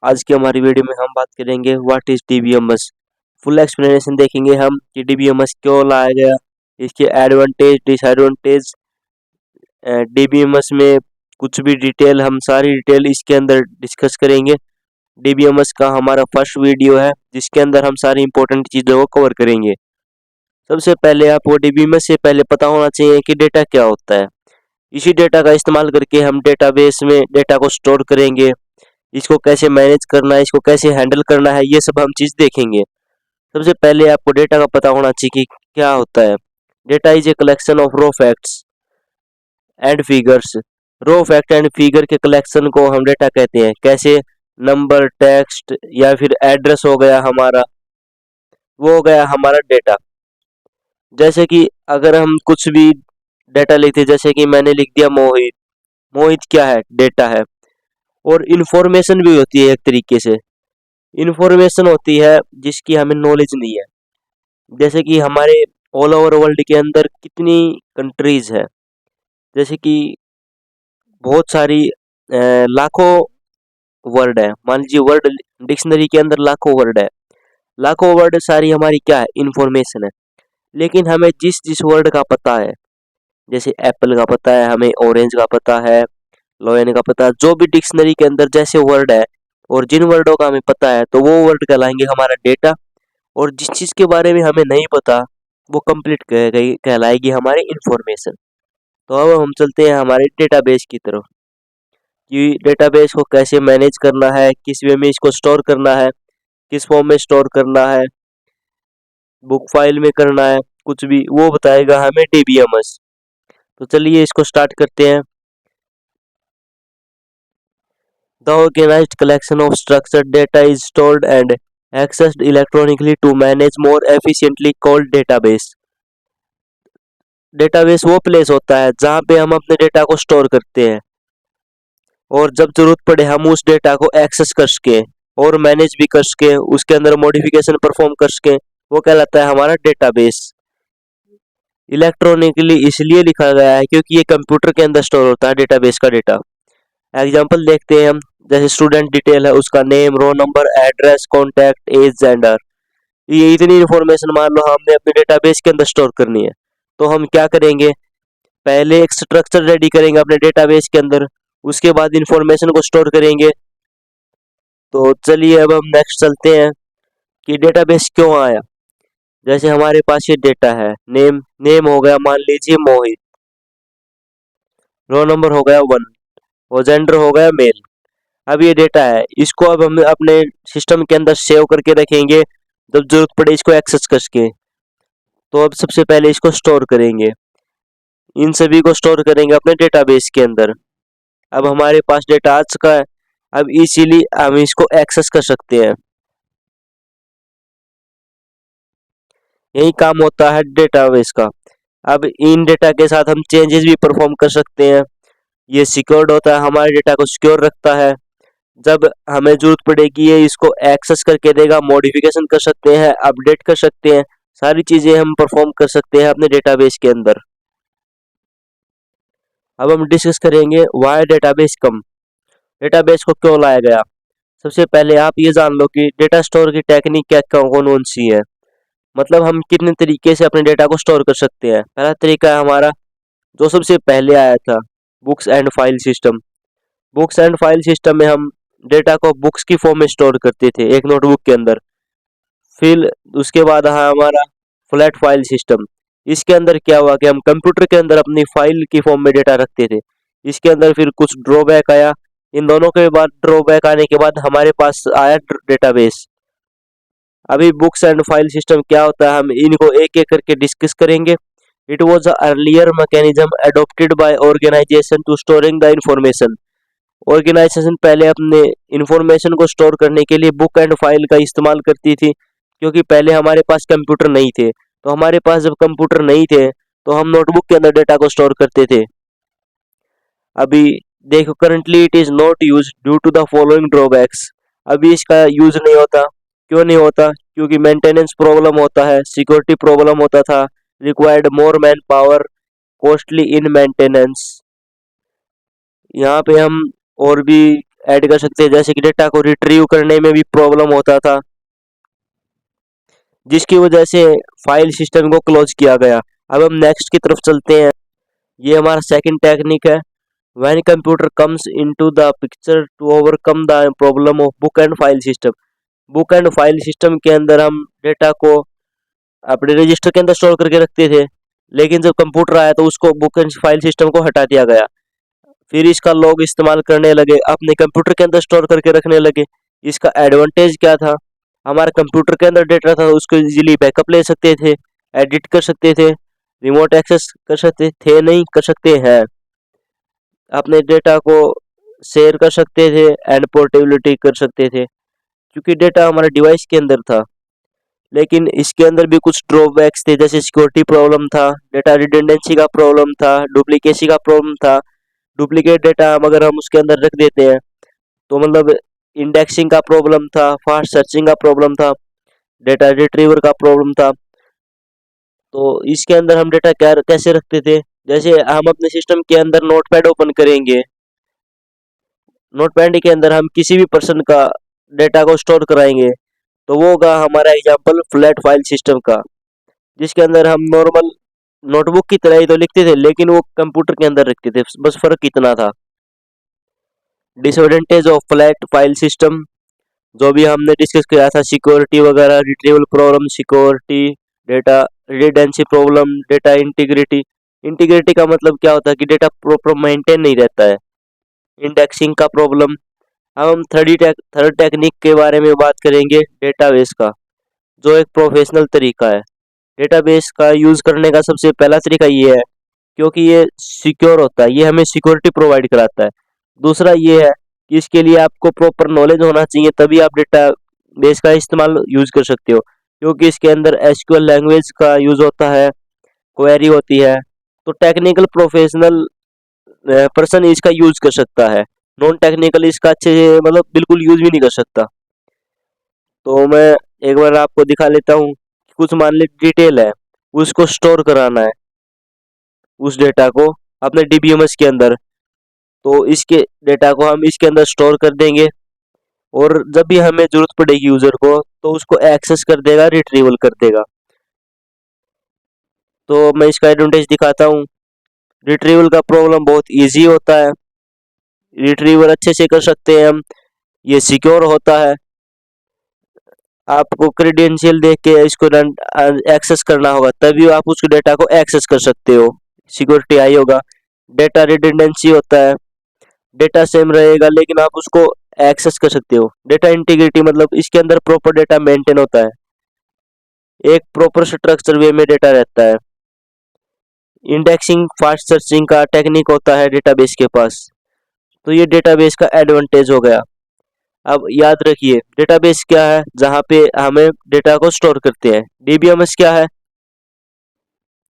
आज की हमारी वीडियो में हम बात करेंगे what is DBMS. Full explanation देखेंगे हम कि डीबीएमएस क्यों लाया गया, इसके एडवांटेज डिसएडवांटेज, डीबीएमएस में कुछ भी डिटेल, हम सारी डिटेल इसके अंदर डिस्कस करेंगे। डीबीएमएस का हमारा फर्स्ट वीडियो है जिसके अंदर हम सारी इंपॉर्टेंट चीज़ों को कवर करेंगे। सबसे पहले आपको डीबीएमएस से पहले पता होना चाहिए कि डेटा क्या होता है। इसी डेटा का इस्तेमाल करके हम डेटाबेस में डेटा को स्टोर करेंगे। इसको कैसे मैनेज करना है, इसको कैसे हैंडल करना है, ये सब हम चीज़ देखेंगे। सबसे पहले आपको डेटा का पता होना चाहिए कि क्या होता है। Data is a collection of raw facts and figures. Raw fact and figure के कलेक्शन को हम डेटा कहते हैं। कैसे? नंबर, टेक्स्ट या फिर एड्रेस हो गया हमारा, वो हो गया हमारा डेटा। जैसे कि अगर हम कुछ भी डेटा लिखते, जैसे कि मैंने लिख दिया मोहित। मोहित क्या है? डेटा है। और इन्फॉर्मेशन भी होती है एक तरीके से। इन्फॉर्मेशन होती है जिसकी हमें नॉलेज नहीं है। जैसे कि हमारे ऑल ओवर वर्ल्ड के अंदर कितनी कंट्रीज है, जैसे कि बहुत सारी लाखों वर्ड है। मान लीजिए वर्ड डिक्शनरी के अंदर लाखों वर्ड है। लाखों वर्ड सारी हमारी क्या है? इन्फॉर्मेशन है। लेकिन हमें जिस जिस वर्ड का पता है, जैसे एप्पल का पता है, हमें ऑरेंज का पता है, लॉयन का पता है, जो भी डिक्शनरी के अंदर जैसे वर्ड है और जिन वर्डों का हमें पता है तो वो वर्ड कहलाएंगे हमारा डेटा। और जिस चीज़ के बारे में हमें नहीं पता वो कंप्लीट कहलाएगी हमारी इंफॉर्मेशन। तो अब हम चलते हैं हमारे डेटाबेस की तरफ कि डेटाबेस को कैसे मैनेज करना है, किस वे में इसको स्टोर करना है, किस फॉर्म में स्टोर करना है, बुक फाइल में करना है, कुछ भी वो बताएगा हमें डीबीएमएस। तो चलिए इसको स्टार्ट करते हैं। The organized collection of structured data is stored and accessed electronically to manage more efficiently called database। Database वो प्लेस होता है जहाँ पे हम अपने डेटा को स्टोर करते हैं और जब जरूरत पड़े हम उस डेटा को एक्सेस कर सके और मैनेज भी कर सके, उसके अंदर मॉडिफिकेशन परफॉर्म कर सके, वो कहलाता है हमारा डेटाबेस। इलेक्ट्रॉनिकली इसलिए लिखा गया है क्योंकि ये कंप्यूटर के अंदर स्टोर होता है डेटाबेस का डेटा। एग्जाम्पल देखते हैं हम, जैसे स्टूडेंट डिटेल है, उसका name, roll number, address, contact, age, gender. ये इतनी इन्फॉर्मेशन मान लो हमने अपने डेटाबेस के अंदर स्टोर करनी है। तो हम क्या करेंगे? पहले एक स्ट्रक्चर रेडी करेंगे अपने डेटाबेस के अंदर, उसके बाद इंफॉर्मेशन को स्टोर करेंगे। तो चलिए अब हम नेक्स्ट चलते हैं कि डेटाबेस क्यों आया। जैसे हमारे पास ये डेटा है, नेम नेम हो गया मान लीजिए मोहित, रोल नंबर हो गया 1 और जेंडर हो गया मेल। अब ये डेटा है, इसको अब हम अपने सिस्टम के अंदर सेव करके रखेंगे, जब जरूरत पड़े इसको एक्सेस कर सके। तो अब सबसे पहले इसको स्टोर करेंगे, इन सभी को स्टोर करेंगे अपने डेटाबेस के अंदर। अब हमारे पास डेटा आ चुका है, अब इजीली हम इसको एक्सेस कर सकते हैं। यही काम होता है डेटाबेस का। अब इन डेटा के साथ हम चेंजेस भी परफॉर्म कर सकते हैं। ये सिक्योर्ड होता है, हमारे डेटा को सिक्योर रखता है। जब हमें जरूरत पड़ेगी ये इसको एक्सेस करके देगा, मॉडिफिकेशन कर सकते हैं, अपडेट कर सकते हैं, सारी चीजें हम परफॉर्म कर सकते हैं अपने डेटाबेस के अंदर। अब हम डिस्कस करेंगे व्हाई डेटाबेस कम, डेटाबेस को क्यों लाया गया। सबसे पहले आप ये जान लो कि डेटा स्टोर की टेक्निक क्या कौन कौन सी है, मतलब हम कितने तरीके से अपने डेटा को स्टोर कर सकते हैं। पहला तरीका है हमारा जो सबसे पहले आया था, books and file system. Books and file system में हम डेटा को बुक्स की फॉर्म में स्टोर करते थे एक नोटबुक के अंदर। फिर उसके बाद आया हमारा फ्लैट फाइल सिस्टम। इसके अंदर क्या हुआ कि हम कंप्यूटर के अंदर अपनी फाइल की फॉर्म में डेटा रखते थे। इसके अंदर फिर कुछ ड्रॉबैक आया, इन दोनों के बाद ड्रॉबैक आने के बाद हमारे पास आया डेटाबेस। अभी बुक्स एंड फाइल सिस्टम क्या होता है हम इनको एक एक करके डिस्कस करेंगे। It was a earlier mechanism adopted by organization to storing the information. Organization पहले अपने इंफॉर्मेशन को स्टोर करने के लिए बुक एंड फाइल का इस्तेमाल करती थी, क्योंकि पहले हमारे पास कंप्यूटर नहीं थे। तो हमारे पास जब कंप्यूटर नहीं थे तो हम नोटबुक के अंदर डेटा को स्टोर करते थे। अभी देखो currently it is not use due to the following drawbacks. अभी इसका यूज नहीं होता। क्यों नहीं होता? क्योंकि मेंटेनेंस प्रॉब्लम होता है, सिक्योरिटी प्रॉब्लम होता था, required more man power, costly in maintenance. यहाँ पे हम और भी ऐड कर सकते हैं, जैसे कि डेटा को रिट्रीव करने में भी प्रॉब्लम होता था, जिसकी वजह से फाइल सिस्टम को क्लोज किया गया। अब हम नेक्स्ट की तरफ चलते हैं। ये हमारा सेकंड टेक्निक है, when computer comes into the picture to overcome the problem of book and file system. Book and file system के अंदर हम डेटा को अपने रजिस्टर के अंदर स्टोर करके रखते थे, लेकिन जब कंप्यूटर आया तो उसको बुक एंड फाइल सिस्टम को हटा दिया गया। फिर इसका लोग इस्तेमाल करने लगे, अपने कंप्यूटर के अंदर स्टोर करके रखने लगे। इसका एडवांटेज क्या था, हमारे कंप्यूटर के अंदर डेटा था, उसको इजीली बैकअप ले सकते थे, एडिट कर सकते थे, रिमोट एक्सेस कर सकते थे, नहीं कर सकते हैं, अपने डेटा को शेयर कर सकते थे एंड पोर्टेबिलिटी कर सकते थे, क्योंकि डेटा हमारे डिवाइस के अंदर था। लेकिन इसके अंदर भी कुछ ड्रॉबैक्स थे, जैसे सिक्योरिटी प्रॉब्लम था, डेटा रिडंडेंसी का प्रॉब्लम था, डुप्लीकेसी का प्रॉब्लम था। डुप्लीकेट डेटा अगर हम उसके अंदर रख देते हैं तो मतलब इंडेक्सिंग का प्रॉब्लम था, फास्ट सर्चिंग का प्रॉब्लम था, डेटा रिट्रीवर का प्रॉब्लम था। तो इसके अंदर हम डेटा कैसे रखते थे, जैसे हम अपने सिस्टम के अंदर नोटपैड ओपन करेंगे, नोटपैड के अंदर हम किसी भी पर्सन का डेटा को स्टोर कराएंगे, तो वो होगा हमारा एग्जांपल फ्लैट फाइल सिस्टम का, जिसके अंदर हम नॉर्मल नोटबुक की तरह ही तो लिखते थे, लेकिन वो कंप्यूटर के अंदर रखते थे, बस फर्क इतना था। Disadvantage of flat file system जो भी हमने डिस्कस किया था, सिक्योरिटी वगैरह, retrieval problem, security, data redundancy problem, data integrity. Integrity का मतलब क्या होता है कि डेटा प्रॉपर मेंटेन नहीं रहता है। इंडेक्सिंग का प्रॉब्लम। अब हम थर्ड टेक्निक के बारे में बात करेंगे, डेटाबेस का, जो एक प्रोफेशनल तरीका है। डेटाबेस का यूज करने का सबसे पहला तरीका ये है, क्योंकि ये सिक्योर होता है, ये हमें सिक्योरिटी प्रोवाइड कराता है। दूसरा ये है कि इसके लिए आपको प्रॉपर नॉलेज होना चाहिए, तभी आप डेटाबेस का इस्तेमाल यूज कर सकते हो, क्योंकि इसके अंदर एसक्यूएल लैंग्वेज का यूज होता है, क्वेरी होती है। तो टेक्निकल प्रोफेशनल पर्सन इसका यूज कर सकता है, नॉन टेक्निकल इसका अच्छे से मतलब बिल्कुल यूज भी नहीं कर सकता। तो मैं एक बार आपको दिखा लेता हूँ। कुछ मान ली डिटेल है, उसको स्टोर कराना है, उस डेटा को अपने डीबीएमएस के अंदर, तो इसके डेटा को हम इसके अंदर स्टोर कर देंगे, और जब भी हमें जरूरत पड़ेगी यूजर को, तो उसको एक्सेस कर देगा, रिट्रीवल कर देगा। तो मैं इसका एडवांटेज दिखाता हूँ। रिट्रीवल का प्रॉब्लम बहुत इजी होता है, रिट्रीवल अच्छे से कर सकते हैं हम, ये सिक्योर होता है। आपको क्रेडेंशियल देख के इसको एक्सेस करना होगा, तभी आप उस डेटा को एक्सेस कर सकते हो, सिक्योरिटी आई होगा। डेटा रिडंडेंसी होता है, डेटा सेम रहेगा लेकिन आप उसको एक्सेस कर सकते हो। डेटा इंटीग्रिटी मतलब इसके अंदर प्रॉपर डेटा मेंटेन होता है, एक प्रॉपर स्ट्रक्चर वे में डेटा रहता है। इंडेक्सिंग फास्ट सर्चिंग का टेक्निक होता है डेटाबेस के पास, तो ये डेटाबेस का एडवांटेज हो गया। अब याद रखिए, डेटाबेस क्या है, जहाँ पे हमें डेटा को स्टोर करते हैं। डीबीएमएस क्या है,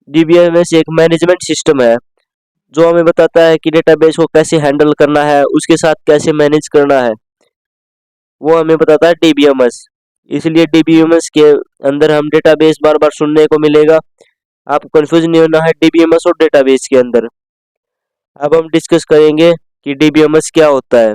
डीबीएमएस एक मैनेजमेंट सिस्टम है, जो हमें बताता है कि डेटाबेस को कैसे हैंडल करना है, उसके साथ कैसे मैनेज करना है, वो हमें बताता है डीबीएमएस। इसलिए डीबीएमएस के अंदर हम डेटाबेस बार बार सुनने को मिलेगा, आपको कंफ्यूज नहीं होना है डीबीएमएस और डेटाबेस के अंदर। अब हम डिस्कस करेंगे कि डीबीएमएस क्या होता है।